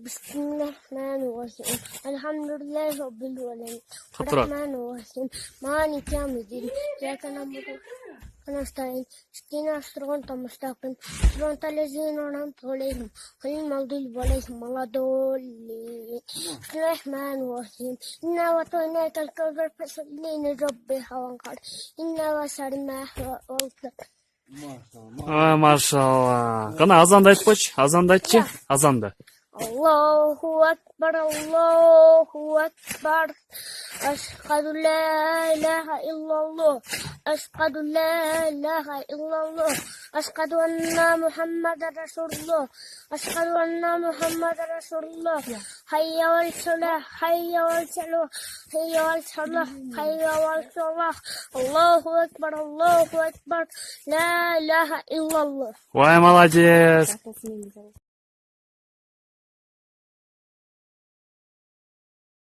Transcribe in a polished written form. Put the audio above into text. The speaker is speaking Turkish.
Bismillahirrahmanirrahim. Elhamdülillahi Rabbil alemin. Fatura. Rahmanirrahim. Maliki yevmiddin. İyyake na'budu ve nestaîn. İhdina sıratal müstakîm. Sıratal lezîne en'amte aleyhim. Gayril mağdûbi aleyhim veleddâllîn. Bismillahirrahmanirrahim. İnna a'taynakel kevser fesalli li rabbika vanhar. İnna ve'sarnâhu Maşallah. Kana azanda ayt koç. Azanda aytçı. Azanda. Allahu Ekber, Allahu Ekber. Eşhedü la ilahe illallah. Eşhedü la ilahe illallah. Eşhedü enne Muhammeden Resulullah. Eşhedü enne Muhammeden Resulullah. Hayye vel salah, hayye vel salah, hayye vel salah, hayye vel salah. Allahu Ekber, Allahu Ekber. La ilahe illallah. Vay молодец.